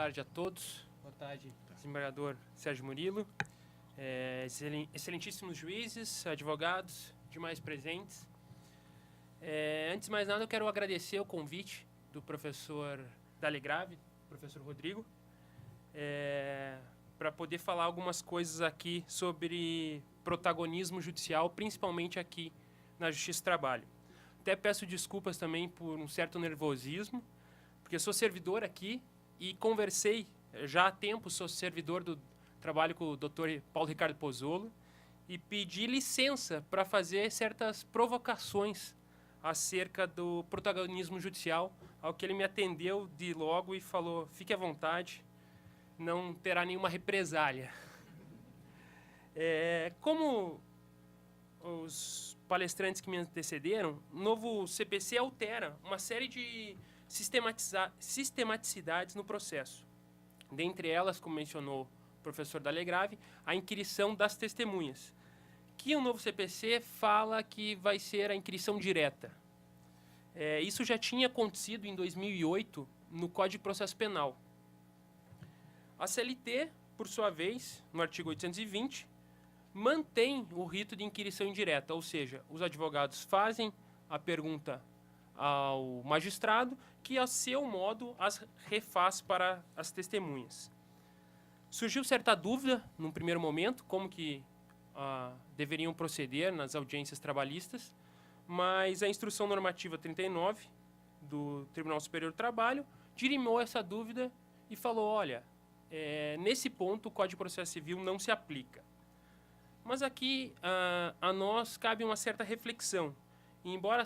tarde a todos. Boa tarde, desembargador Sérgio Murilo. Excelentíssimos juízes, advogados, demais presentes. Antes de mais nada, eu quero agradecer o convite do professor Dalegrave, professor Rodrigo, para poder falar algumas coisas aqui sobre protagonismo judicial, principalmente aqui na Justiça do Trabalho. Até peço desculpas também por um certo nervosismo, porque sou servidor aqui e conversei já há tempo, sou servidor do trabalho com o Dr. Paulo Ricardo Pozzolo e pedi licença para fazer certas provocações acerca do protagonismo judicial, ao que ele me atendeu de logo e falou: fique à vontade, não terá nenhuma represália. Como os palestrantes que me antecederam, o novo CPC altera uma série de sistematicidades no processo. Dentre elas, como mencionou o professor Dalegrave, a inquirição das testemunhas, que o novo CPC fala que vai ser a inquirição direta. Isso já tinha acontecido em 2008 no Código de Processo Penal. A CLT, por sua vez, no artigo 820, mantém o rito de inquirição indireta, ou seja, os advogados fazem a pergunta ao magistrado, que, a seu modo, as refaz para as testemunhas. Surgiu certa dúvida, num primeiro momento, como que deveriam proceder nas audiências trabalhistas, mas a Instrução Normativa 39 do Tribunal Superior do Trabalho dirimou essa dúvida e falou: olha, nesse ponto o Código de Processo Civil não se aplica. Mas aqui a nós cabe uma certa reflexão. E, embora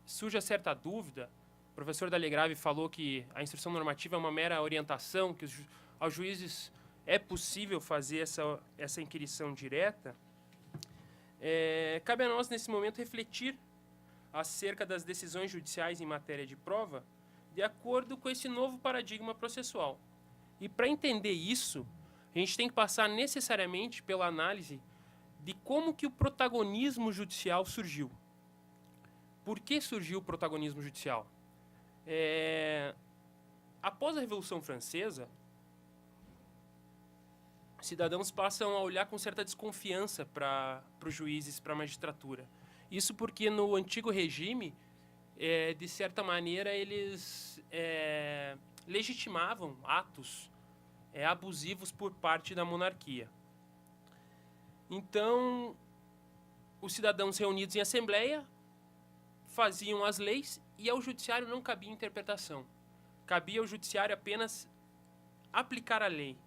surja certa dúvida, o professor Dalegrave falou que a instrução normativa é uma mera orientação, que aos juízes é possível fazer essa inquirição direta. Cabe a nós, nesse momento, refletir acerca das decisões judiciais em matéria de prova, de acordo com esse novo paradigma processual. E, para entender isso, a gente tem que passar necessariamente pela análise de como que o protagonismo judicial surgiu. Por que surgiu o protagonismo judicial? Após a Revolução Francesa, cidadãos passam a olhar com certa desconfiança para os juízes, para a magistratura. Isso porque no antigo regime, de certa maneira, eles legitimavam atos abusivos por parte da monarquia. Então, os cidadãos reunidos em assembleia faziam as leis e ao judiciário não cabia interpretação. Cabia ao judiciário apenas aplicar a lei.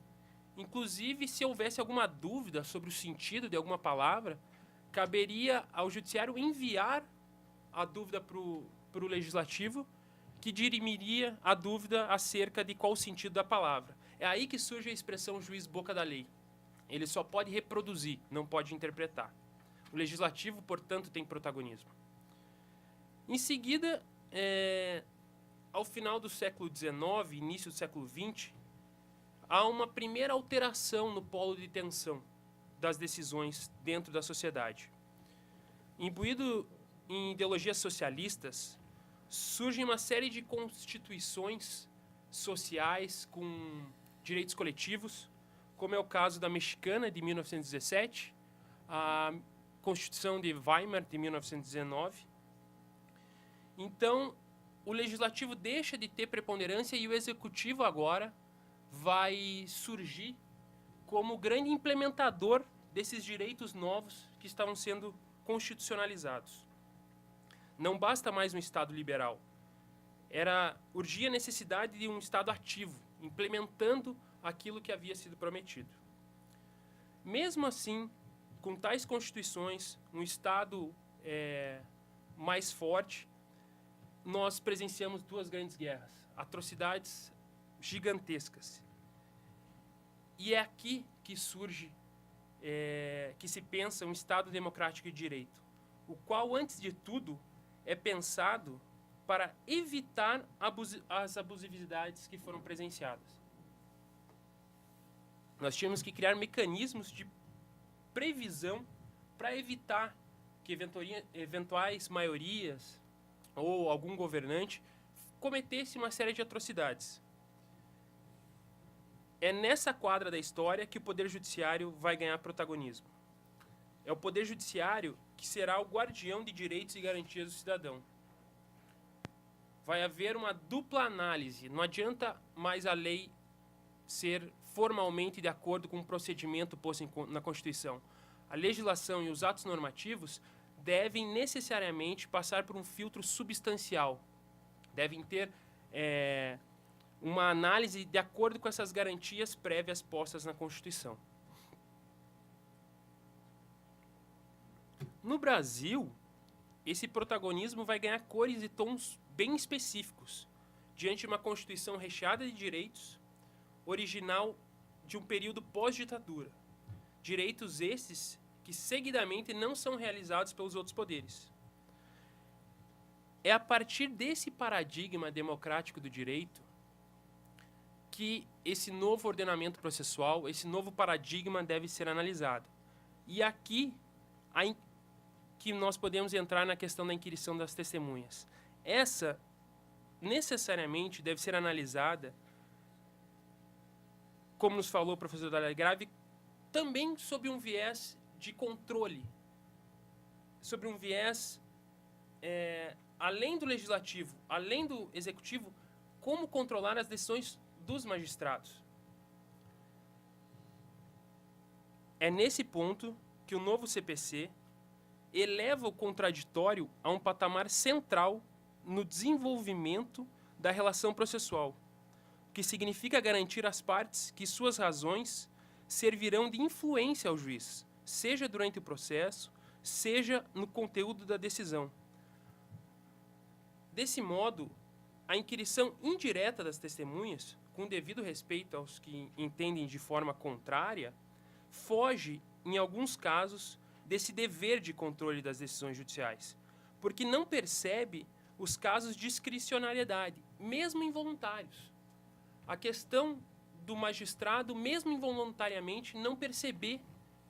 Inclusive, se houvesse alguma dúvida sobre o sentido de alguma palavra, caberia ao judiciário enviar a dúvida para o legislativo, que dirimiria a dúvida acerca de qual o sentido da palavra. É aí que surge a expressão juiz boca da lei. Ele só pode reproduzir, não pode interpretar. O legislativo, portanto, tem protagonismo. Em seguida, ao final do século XIX, início do século XX, há uma primeira alteração no polo de tensão das decisões dentro da sociedade. Imbuído em ideologias socialistas, surge uma série de constituições sociais com direitos coletivos, como é o caso da mexicana, de 1917, a Constituição de Weimar, de 1919. Então, o legislativo deixa de ter preponderância e o executivo agora vai surgir como grande implementador desses direitos novos que estavam sendo constitucionalizados. Não basta mais um Estado liberal. Urgia a necessidade de um Estado ativo, implementando aquilo que havia sido prometido. Mesmo assim, com tais constituições, um Estado mais forte, nós presenciamos duas grandes guerras, atrocidades gigantescas. E é aqui que surge, que se pensa um Estado democrático de direito, o qual, antes de tudo, é pensado para evitar as abusividades que foram presenciadas. Nós tínhamos que criar mecanismos de previsão para evitar que eventuais maiorias ou algum governante cometesse uma série de atrocidades. é nessa quadra da história que o Poder Judiciário vai ganhar protagonismo. É o Poder Judiciário que será o guardião de direitos e garantias do cidadão. Vai haver uma dupla análise. Não adianta mais a lei ser formalmente de acordo com o procedimento posto na Constituição. A legislação e os atos normativos devem necessariamente passar por um filtro substancial. Devem ter uma análise de acordo com essas garantias prévias postas na Constituição. No Brasil, esse protagonismo vai ganhar cores e tons bem específicos, diante de uma Constituição recheada de direitos, original de um período pós-ditadura. Direitos esses que seguidamente não são realizados pelos outros poderes. É a partir desse paradigma democrático do direito que esse novo ordenamento processual, esse novo paradigma deve ser analisado. E aqui que nós podemos entrar na questão da inquirição das testemunhas. Essa, necessariamente, deve ser analisada, como nos falou o professor da Legrave, também sob um viés de controle, sobre um viés, além do legislativo, além do executivo, como controlar as decisões dos magistrados. É nesse ponto que o novo CPC eleva o contraditório a um patamar central no desenvolvimento da relação processual, o que significa garantir às partes que suas razões servirão de influência ao juiz, seja durante o processo, seja no conteúdo da decisão. Desse modo, a inquirição indireta das testemunhas, com devido respeito aos que entendem de forma contrária, foge, em alguns casos, desse dever de controle das decisões judiciais, porque não percebe os casos de discricionariedade, mesmo involuntários. A questão do magistrado, mesmo involuntariamente, não perceber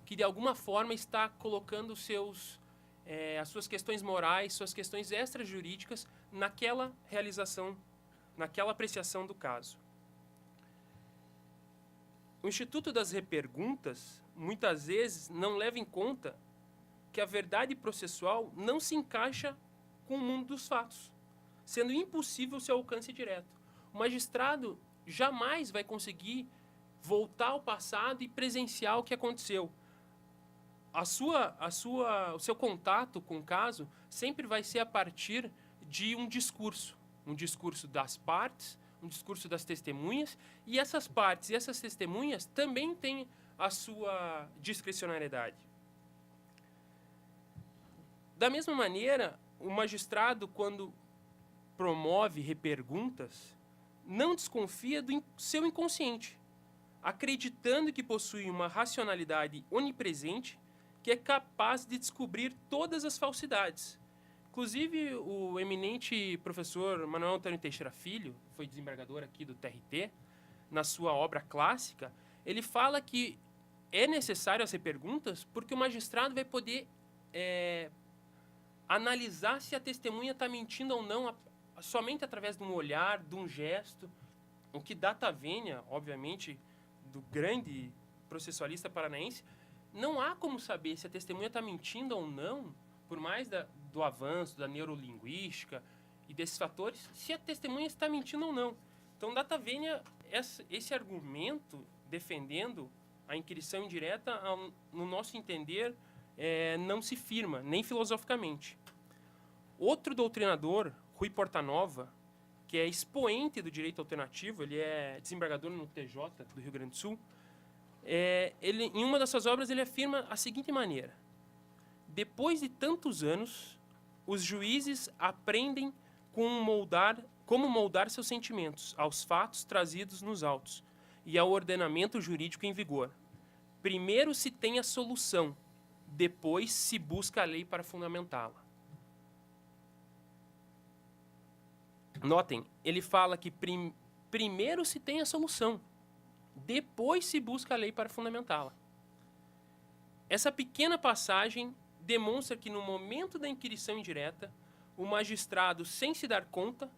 que, de alguma forma, está colocando as suas questões morais, suas questões extrajurídicas naquela realização, naquela apreciação do caso. O Instituto das Reperguntas, muitas vezes, não leva em conta que a verdade processual não se encaixa com o mundo dos fatos, sendo impossível seu alcance direto. O magistrado jamais vai conseguir voltar ao passado e presenciar o que aconteceu. O seu contato com o caso sempre vai ser a partir de um discurso das partes, um discurso das testemunhas, e essas partes e essas testemunhas também têm a sua discricionariedade. Da mesma maneira, o magistrado, quando promove reperguntas, não desconfia do seu inconsciente, acreditando que possui uma racionalidade onipresente que é capaz de descobrir todas as falsidades. Inclusive, o eminente professor Manuel Antônio Teixeira Filho, foi desembargador aqui do TRT, na sua obra clássica, ele fala que é necessário as reperguntas porque o magistrado vai poder analisar se a testemunha está mentindo ou não somente através de um olhar, de um gesto, o que data vênia, obviamente, do grande processualista paranaense. Não há como saber se a testemunha está mentindo ou não, por mais do avanço da neurolinguística e desses fatores, se a testemunha está mentindo ou não. Então, data vênia, esse argumento defendendo a inquirição indireta, no nosso entender, não se firma, nem filosoficamente. Outro doutrinador, Rui Portanova, que é expoente do direito alternativo, ele é desembargador no TJ do Rio Grande do Sul, em uma das suas obras ele afirma a seguinte maneira: depois de tantos anos, os juízes aprendem como moldar seus sentimentos aos fatos trazidos nos autos e ao ordenamento jurídico em vigor. Primeiro se tem a solução, depois se busca a lei para fundamentá-la. Notem, ele fala que primeiro se tem a solução, depois se busca a lei para fundamentá-la. Essa pequena passagem demonstra que no momento da inquirição indireta, o magistrado, sem se dar conta,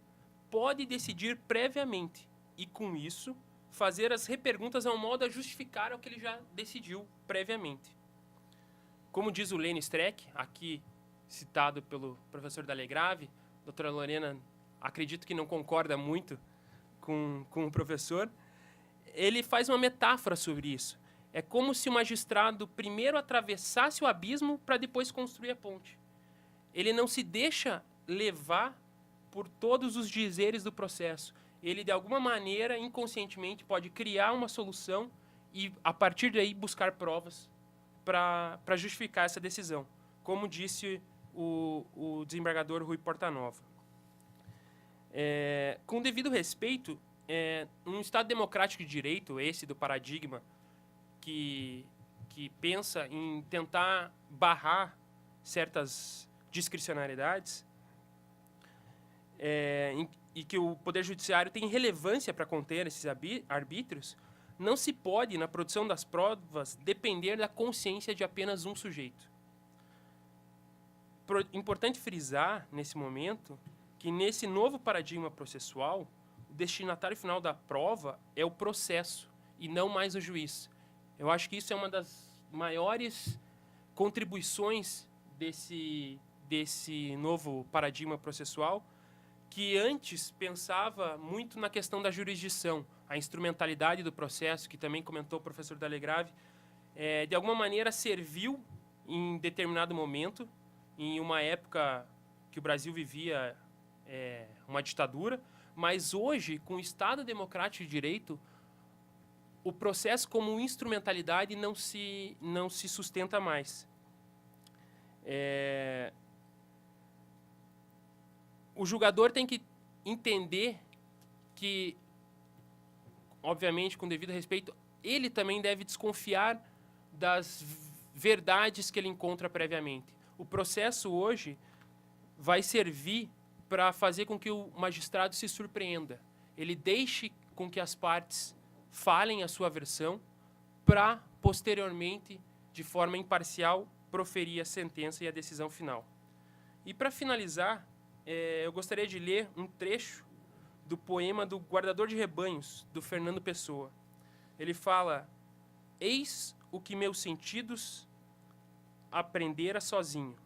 pode decidir previamente e, com isso, fazer as reperguntas ao modo a justificar o que ele já decidiu previamente. Como diz o Lênin Streck, aqui citado pelo professor Dalegrave, doutora Lorena, acredito que não concorda muito com o professor, ele faz uma metáfora sobre isso. É como se o magistrado primeiro atravessasse o abismo para depois construir a ponte. Ele não se deixa levar por todos os dizeres do processo. Ele, de alguma maneira, inconscientemente, pode criar uma solução e, a partir daí, buscar provas para justificar essa decisão, como disse o desembargador Rui Portanova. Com devido respeito, um Estado democrático de direito, esse do paradigma, que pensa em tentar barrar certas discricionariedades, e que o Poder Judiciário tem relevância para conter esses arbítrios, não se pode, na produção das provas, depender da consciência de apenas um sujeito. Importante frisar, nesse momento, que nesse novo paradigma processual, o destinatário final da prova é o processo e não mais o juiz. Eu acho que isso é uma das maiores contribuições desse novo paradigma processual, que antes pensava muito na questão da jurisdição, a instrumentalidade do processo, que também comentou o professor Dalegrave, de alguma maneira serviu em determinado momento, em uma época que o Brasil vivia uma ditadura, mas hoje, com o Estado democrático de direito, o processo como instrumentalidade não se sustenta mais. O julgador tem que entender que, obviamente, com devido respeito, ele também deve desconfiar das verdades que ele encontra previamente. O processo hoje vai servir para fazer com que o magistrado se surpreenda. Ele deixe com que as partes falem a sua versão para, posteriormente, de forma imparcial, proferir a sentença e a decisão final. E, para finalizar, eu gostaria de ler um trecho do poema do Guardador de Rebanhos, do Fernando Pessoa. Ele fala: eis o que meus sentidos aprendera sozinho.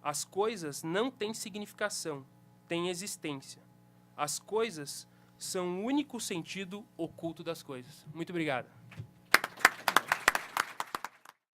As coisas não têm significação, têm existência. As coisas são o único sentido oculto das coisas. Muito obrigado.